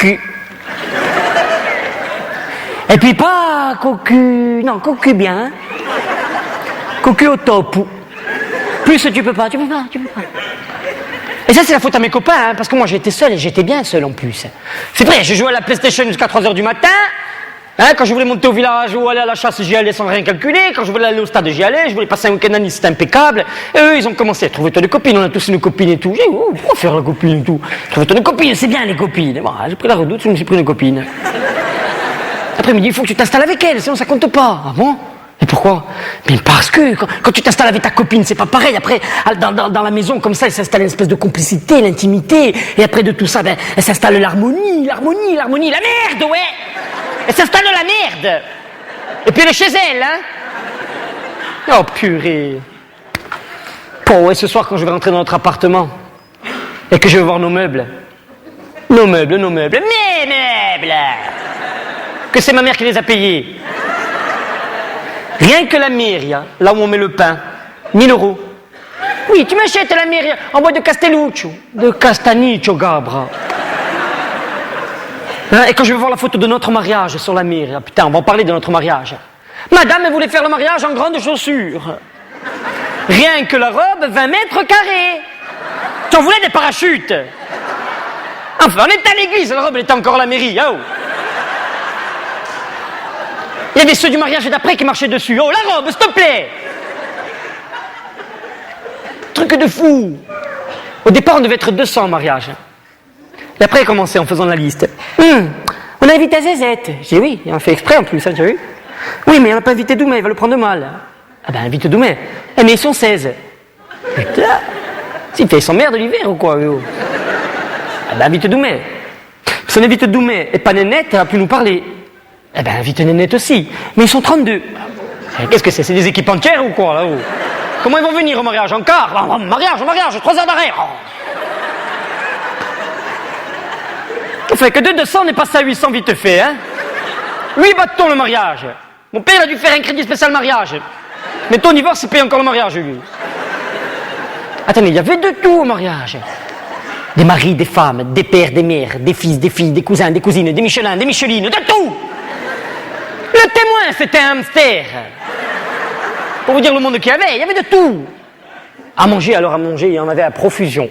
cocu. Et puis pas cocu... Non, cocu bien. Hein. Cocu au top. Plus tu peux pas. Et ça, c'est la faute à mes copains, hein, parce que moi, j'étais seul et j'étais bien seul en plus. C'est vrai, je jouais à la PlayStation jusqu'à 3h du matin. Hein, quand je voulais monter au village ou aller à la chasse, j'y allais sans rien calculer. Quand je voulais aller au stade, j'y allais. Je voulais passer un week-end à Nice, c'était impeccable. Et eux, ils ont commencé à trouver toi des copines. On a tous une copine et tout. J'ai dit, oh, pourquoi faire la copine et tout? Trouver toi des copines, c'est bien les copines. Bon, j'ai pris la redoute, je me suis pris une copine. Après, il me dit, il faut que tu t'installes avec elle, sinon ça compte pas. Ah bon? Et pourquoi? Mais parce que quand tu t'installes avec ta copine, c'est pas pareil. Après, dans la maison, comme ça, elle s'installe une espèce de complicité, l'intimité. Et après de tout ça, ben, elle s'installe l'harmonie. La merde, ouais! Elle s'installe la merde! Et puis elle est chez elle, hein? Oh purée! Bon, ouais, ce soir, quand je vais rentrer dans notre appartement, et que je vais voir nos meubles. Mes meubles! Que c'est ma mère qui les a payés. Rien que la mairie, hein, là où on met le pain, 1 000 €. Oui, tu m'achètes la mairie en bois de Castelluccio. De Castagniccio, Gabra. Hein, et quand je vais voir la photo de notre mariage sur la mairie, putain, on va en parler de notre mariage. Madame, elle voulait faire le mariage en grandes chaussures. Rien que la robe, 20 mètres carrés. Tu en voulais des parachutes. Enfin, on était à l'église, la robe, elle était encore à la mairie. Oh. Il y avait ceux du mariage d'après qui marchaient dessus. Oh, la robe, s'il te plaît! Truc de fou! Au départ, on devait être 200 au mariage. Et après, il a commencé en faisant la liste. On a invité Zézette. J'ai dit oui, il en fait exprès en plus, hein, tu as vu? Oui, mais on n'a pas invité Doumé, il va le prendre mal. Ah ben, invite Doumé. Eh, mais ils sont 16. Putain! Si, ils s'emmerdent l'hiver ou quoi, eux? Ah ben, invite Doumé. Si on invite Doumé et pas Nénette, elle va plus nous parler. Eh ben, invite Nénette aussi. Mais ils sont 32. Qu'est-ce que c'est? C'est des équipes entières ou quoi, là-haut? Comment ils vont venir au mariage? En quart? Mariage, 3 heures d'arrêt. On fait que de 200, on est passé à 800 vite fait, hein? 8 bâtons le mariage. Mon père a dû faire un crédit spécial mariage. Mais ton divorce, il paye encore le mariage, lui. Attends, mais il y avait de tout au mariage. Des maris, des femmes, des pères, des mères, des fils, des filles, des cousins, des cousines, des Michelins, des Michelines, de tout! Le témoin, c'était un hamster. Pour vous dire le monde qu'il y avait de tout. À manger, il y en avait à profusion.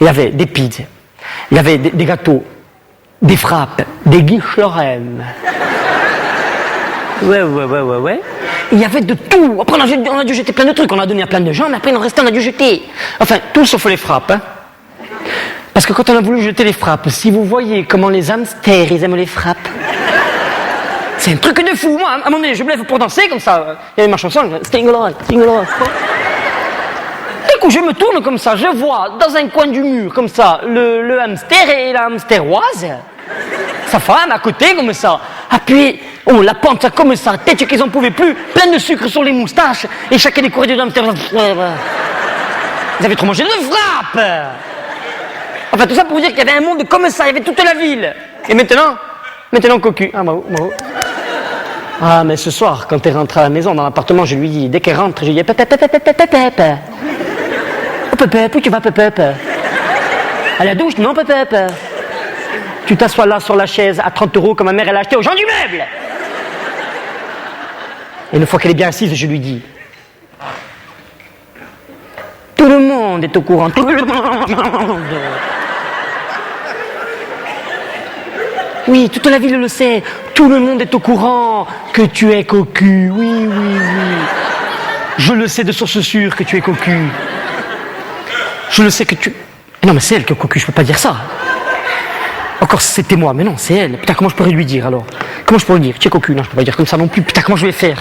Il y avait des pizzas, il y avait des gâteaux, des frappes, des guiches Lorraine. Ouais. Il y avait de tout. Après, on a dû jeter plein de trucs. On a donné à plein de gens, mais après, il en restait, on a dû jeter. Enfin, tout sauf les frappes. Hein. Parce que quand on a voulu jeter les frappes, si vous voyez comment les hamsters, ils aiment les frappes, c'est un truc de fou. Moi, à un moment donné, je me lève pour danser, comme ça. Il y avait ma chanson, Stingler. Du coup, je me tourne comme ça, je vois dans un coin du mur, comme ça, le hamster et la hamsteroise, sa femme à côté, comme ça. Appuyé, oh, la pente, ça, comme ça, tête qu'ils en pouvaient plus, plein de sucre sur les moustaches, et chacun des courriers de hamster. Ils avaient trop mangé de frappes. Enfin, tout ça pour vous dire qu'il y avait un monde comme ça, il y avait toute la ville. Et maintenant, cocu. Ah, bravo. Ah, mais ce soir, quand elle rentre à la maison, dans l'appartement, je lui dis, dès qu'elle rentre, je lui dis, Pépé. Oh, Pépé, où tu vas, Pépé? À la douche? Non, Pépé. Tu t'assois là sur la chaise à 30 € que ma mère elle a acheté aux gens du meuble. Et une fois qu'elle est bien assise, je lui dis, tout le monde est au courant. Tout le monde. Oui, toute la ville le sait. Tout le monde est au courant que tu es cocu. Oui. Je le sais de source sûre que tu es cocu. Je le sais que tu... Non, mais c'est elle qui est cocu, je peux pas dire ça. Encore c'était moi, mais non, c'est elle. Putain, comment je pourrais lui dire alors? Comment je pourrais lui dire? Tu es cocu? Non, je peux pas dire comme ça non plus. Putain, comment je vais faire?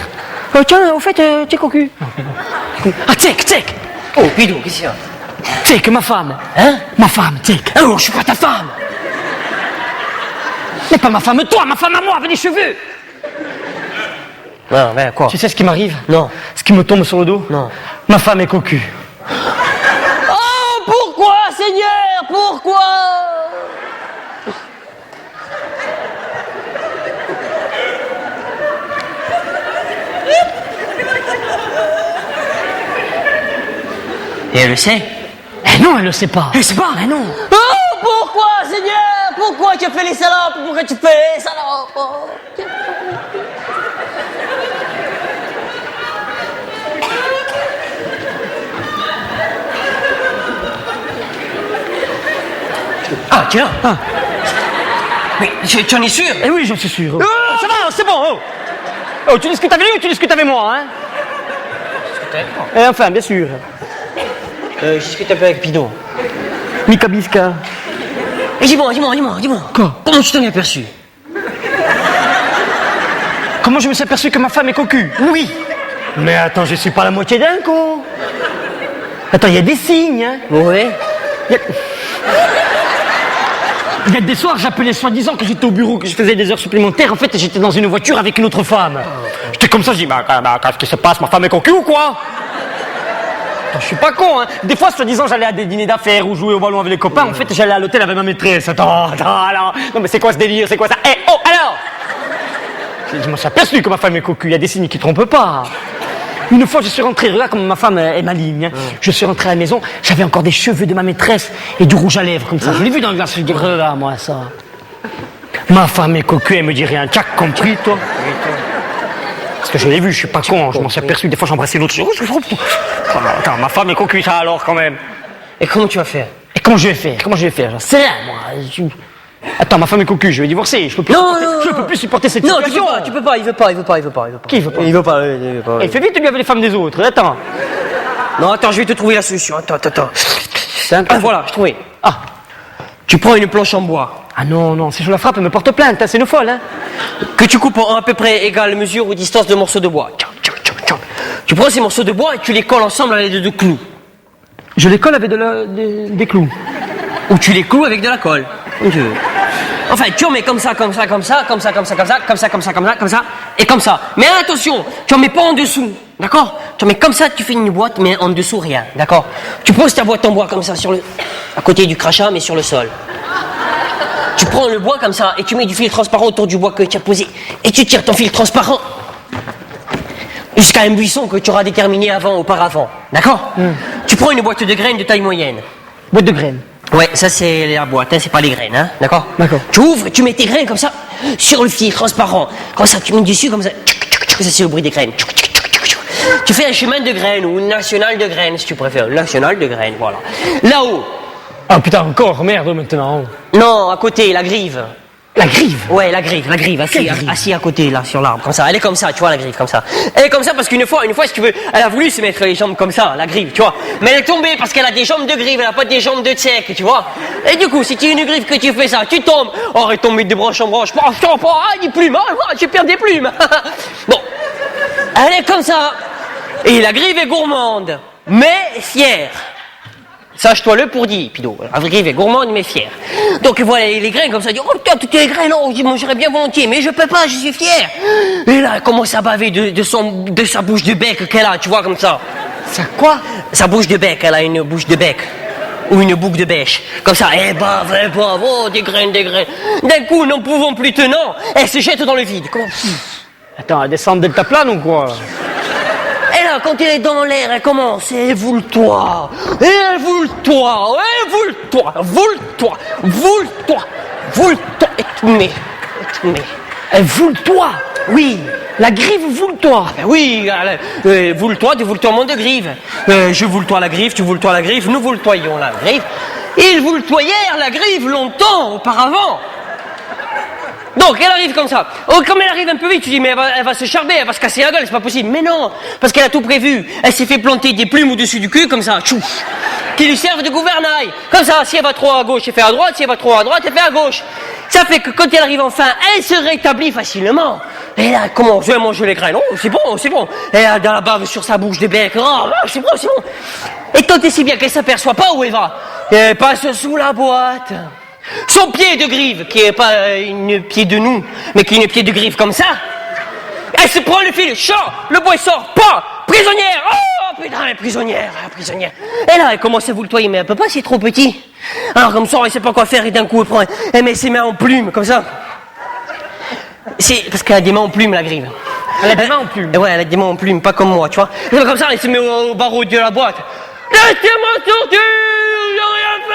Tiens, au fait, tu es cocu. Ah, tchèque. Oh, bidou, qu'est-ce qu'il y a? Tchèque, ma femme. Hein? Ma femme, tchèque. Oh, je suis pas ta femme. Mais pas ma femme, toi, ma femme à moi, avec les cheveux. Non, mais quoi? Tu sais ce qui m'arrive? Non. Ce qui me tombe sur le dos? Non. Ma femme est cocu. Oh, pourquoi, Seigneur? Pourquoi? Et elle le sait? Eh non, elle le sait pas. Elle sait pas? Eh non. Oh, pourquoi, Seigneur? pourquoi tu fais les salopes? Pourquoi tu fais les salopes? Oh. Ah, tu es là? Ah. Mais tu en es sûr? Eh oui, j'en suis sûr. Oh. Ça va, c'est bon. Oh. Oh, tu discutes avec lui ou tu discutes avec moi, hein? Eh, enfin, bien sûr. Je discute un peu avec Pido. Mika Biska. Et dis-moi. Quoi? Comment tu t'en es aperçu? Comment je me suis aperçu que ma femme est cocu? Oui. Mais attends, je suis pas la moitié d'un con. Attends, il y a des signes, hein? Ouais. Il y a des soirs, j'appelais soi-disant que j'étais au bureau, que je faisais des heures supplémentaires. En fait, j'étais dans une voiture avec une autre femme. J'étais comme ça, je dis, qu'est-ce qui se passe? Ma femme est cocu ou quoi? Attends, je suis pas con, hein. Des fois, soi-disant, j'allais à des dîners d'affaires ou jouer au ballon avec les copains. En fait, j'allais à l'hôtel avec ma maîtresse. Attends, alors. Non, mais c'est quoi ce délire? C'est quoi ça? Eh, oh, alors! Je m'en suis aperçu que ma femme est cocu. Il y a des signes qui trompent pas. Une fois, je suis rentré, regarde comme ma femme est maligne. Hein. Je suis rentré à la maison, j'avais encore des cheveux de ma maîtresse et du rouge à lèvres comme ça. Je l'ai vu dans le glace, je dis, regarde moi ça. Ma femme est cocu, elle me dit rien. T'as compris, toi? Parce que je l'ai vu, je suis pas con, je m'en suis aperçu. Des fois, j'embrassais l'autre. Attends, ma femme est cocu, ça alors quand même. Et comment tu vas faire? Et comment je vais faire? J'en sais rien, moi. Attends, ma femme est cocu, je vais divorcer. Je peux plus supporter cette Non, situation. tu peux pas, il veut pas. Qui veut pas? Il veut pas. Il fait vite, lui, avec les femmes des autres. Attends. Non, attends, je vais te trouver la solution. Attends. Ah, voilà, je trouvais. Ah. Tu prends une planche en bois. Ah non, si je la frappe, elle me porte plainte, hein, c'est une folle, hein. Que tu coupes en à peu près égale mesure ou distance de morceaux de bois. Tu prends ces morceaux de bois et tu les colles ensemble à l'aide de clous. Je les colle avec des clous. Ou tu les cloues avec de la colle. Comme tu veux. Enfin, tu en mets comme ça, et comme ça. Mais attention, tu en mets pas en dessous, d'accord? Tu en mets comme ça, tu fais une boîte, mais en dessous rien, d'accord? Tu poses ta boîte en bois comme ça à côté du crachat, mais sur le sol. Tu prends le bois comme ça et tu mets du fil transparent autour du bois que tu as posé et tu tires ton fil transparent jusqu'à un buisson que tu auras déterminé auparavant, d'accord? Tu prends une boîte de graines de taille moyenne. Boîte de graines. Ouais, ça c'est la boîte, hein, c'est pas les graines, hein, d'accord? D'accord. Tu ouvres, tu mets tes graines comme ça, sur le fil transparent, comme ça, tu mets dessus, comme ça, ça c'est le bruit des graines. Tu fais un chemin de graines ou une nationale de graines, si tu préfères, une nationale de graines, voilà. Là-haut. Ah putain, encore, merde maintenant. Non, à côté, la grive. La grive? Ouais, la grive, assis à côté, là, sur l'arbre, comme ça. Elle est comme ça, tu vois, la grive, comme ça. Elle est comme ça parce qu'une fois, si tu veux, elle a voulu se mettre les jambes comme ça, la grive, tu vois. Mais elle est tombée parce qu'elle a des jambes de grive, elle a pas des jambes de tsek, tu vois. Et du coup, si tu as une grive que tu fais ça, tu tombes. Oh, elle est tombée de branche en branche. Oh, je t'en prends, des plumes, tu perds des plumes. Bon. Elle est comme ça. Et la grive est gourmande, mais fière. Sache-toi-le pour dire, Pido. La grive est gourmande, mais fière. Donc voilà, les graines comme ça, dit, oh putain, toutes les graines, oh, je mangerais bien volontiers, mais je peux pas, je suis fière. Et là, elle commence à baver de sa bouche de bec qu'elle a, tu vois, comme ça. Ça quoi? Sa bouche de bec, elle a une bouche de bec. Ou une boucle de bêche. Comme ça, elle bave, oh, des graines. D'un coup, n'en pouvant plus tenant, elle se jette dans le vide. Comment? Attends, elle descend de deltaplane ou quoi? Et là, quand elle est dans l'air, elle commence, voule-toi, et tu mets. Elle voule-toi? Oui. La grive voule-toi? Ben oui, voule-toi, du vouletoiement de grive. Je voule-toi la grive, tu voule-toi la grive, nous voule-toyons la grive. Ils voule-toyèrent la grive longtemps auparavant. Donc elle arrive comme ça. Oh, comme elle arrive un peu vite, tu dis mais elle va se charber, elle va se casser la gueule, c'est pas possible. Mais non, parce qu'elle a tout prévu. Elle s'est fait planter des plumes au-dessus du cul comme ça, tchouf, qui lui servent de gouvernail. Comme ça, si elle va trop à gauche, elle fait à droite, si elle va trop à droite, elle fait à gauche. Ça fait que quand elle arrive enfin, elle se rétablit facilement. Et là, comment je vais manger les graines? Oh, c'est bon. Elle a de la bave sur sa bouche de bec. Oh, c'est bon. Et tant et si bien qu'elle s'aperçoit pas où elle va. Elle passe sous la boîte. Son pied de grive, qui est pas une pied de nous, mais qui est une pied de grive comme ça, elle se prend le fil, le bois sort, pas, prisonnière, oh putain, prisonnière. Et là, elle commence à vouloir, mais elle peut pas, c'est trop petit. Alors comme ça, elle sait pas quoi faire, et d'un coup, elle met ses mains en plume, comme ça. C'est parce qu'elle a des mains en plume, la grive. Elle a des mains en plume? Ouais, elle a des mains en plume, pas comme moi, tu vois. Et comme ça, elle se met au barreau de la boîte. Laissez-moi sortir, j'ai rien fait.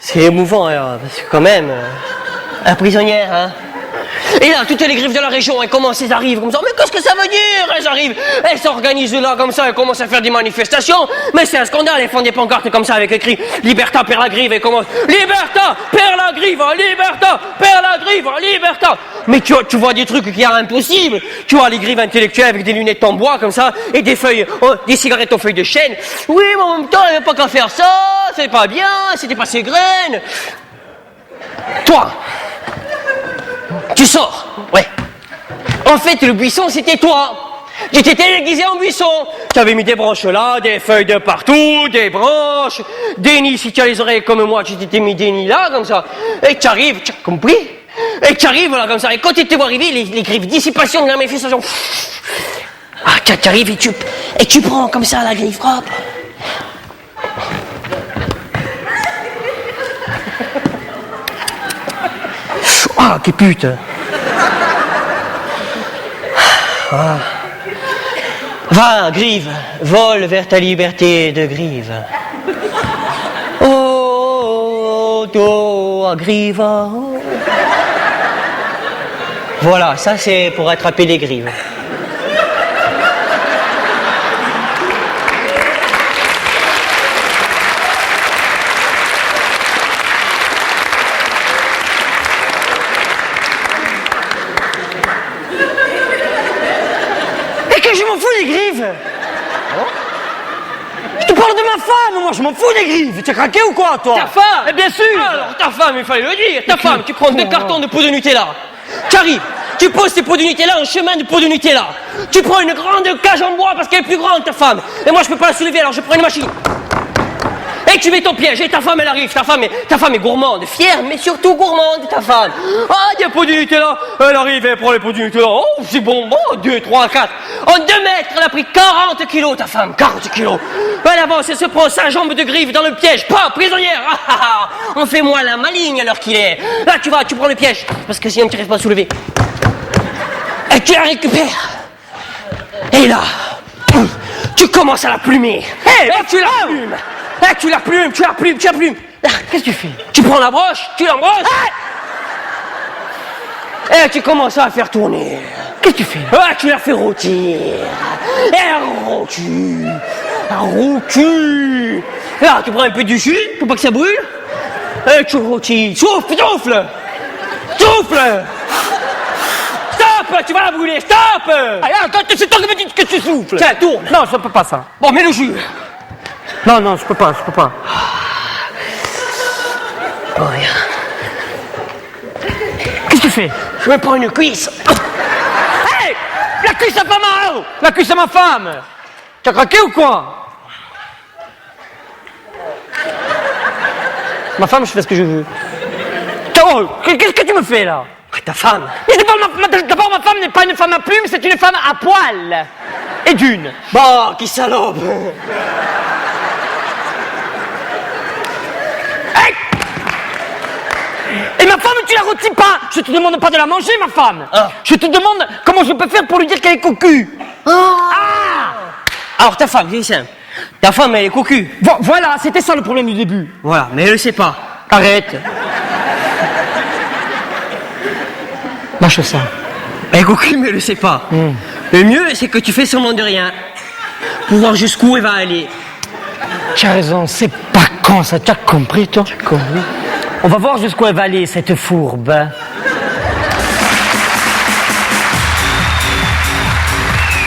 C'est émouvant, hein, parce que quand même, un prisonnière, hein. Et là, toutes les griffes de la région, elles commencent, elles arrivent comme ça. Mais qu'est-ce que ça veut dire? Elles arrivent, elles s'organisent là comme ça, elles commencent à faire des manifestations. Mais c'est un scandale, elles font des pancartes comme ça avec écrit Liberta per la grive, et commencent Liberta per la grive, Liberta per la grive, Liberta. Mais tu vois des trucs qui sont impossibles. Tu vois les grives intellectuelles avec des lunettes en bois comme ça, et des feuilles, des cigarettes aux feuilles de chêne. Oui, mais en même temps, il n'y avait pas qu'à faire ça, c'est pas bien, c'était pas ses graines. Toi, tu sors, ouais. En fait, le buisson, c'était toi. Tu t'étais déguisé en buisson. Tu avais mis des branches là, des feuilles de partout, des branches, des nids, si tu as les oreilles comme moi, tu t'étais mis des nids là, comme ça. Et tu arrives, tu as compris? Et tu arrives là, comme ça. Et quand tu te vois arriver, les griffes dissipation de la manifestation. Ah, tu arrives et tu prends comme ça la griffe, frappe. Ah, quelle pute! Ah. Va, grive, vole vers ta liberté de grive. Oh, oh, grive. Oh. Voilà, ça c'est pour attraper les grives. Je m'en fous des griffes. Je te parle de ma femme, moi je m'en fous des griffes. Tu as craqué ou quoi, toi? Ta femme? Eh bien sûr. Alors, ta femme, il fallait le dire. Ta femme, tu prends 2 cartons de pots de Nutella. Tu arrives, tu poses tes pots de Nutella en chemin de pots de Nutella. Tu prends une grande cage en bois parce qu'elle est plus grande, ta femme. Et moi, je peux pas la soulever, alors je prends une machine. Et tu mets ton piège, et ta femme elle arrive, ta femme est gourmande, fière, mais surtout gourmande, ta femme. Ah, il y a pots de Nutella, elle arrive, elle prend les pots de Nutella, oh, c'est bon, 2, 3, 4. En 2 mètres, elle a pris 40 kilos, ta femme, 40 kilos. Elle avance, elle se prend sa jambe de griffe dans le piège, pas prisonnière. On fait moins la maligne à l'heure qu'il est. Là, tu prends le piège, parce que sinon tu n'arrives pas à soulever. Et tu la récupères. Et là, tu commences à la plumer. Et tu la plumes. Tu la plumes. Qu'est-ce que tu fais? Tu prends la broche, tu l'embrosses. Et tu commences à la faire tourner. Qu'est-ce que tu fais? Tu la fais rôtir. Elle rôtit. Et là, tu prends un peu du jus pour pas que ça brûle. Et tu rôtis. Souffle. Stop, tu vas la brûler, stop. Attends, c'est toi qui me dis que tu souffles. Tiens, tourne. Non, je peux pas ça. Bon, mets le jus. Non, je peux pas. Oh, rien. Qu'est-ce que tu fais? Je me prends une cuisse. Hey! La cuisse à femme! La cuisse à ma femme! Tu as craqué ou quoi? Ma femme, je fais ce que je veux. Oh, qu'est-ce que tu me fais là? Ta femme. Mais d'abord, ma femme n'est pas une femme à plumes, c'est une femme à poil. Et d'une. Bah, qui salope. Hey! Et ma femme, tu la rôtis pas. Je te demande pas de la manger, ma femme. Ah. Je te demande comment je peux faire pour lui dire qu'elle est cocu. Alors, ta femme, c'est simple. Ta femme, elle est cocu. Voilà, c'était ça le problème du début. Voilà, mais elle le sait pas. Arrête. Lâche ça. Elle est cocu, mais elle le sait pas. Le mieux, c'est que tu fais semblant de rien. Pour voir jusqu'où elle va aller. Tu as raison, c'est pas con ça, tu as compris toi? On va voir jusqu'où elle va aller, cette fourbe.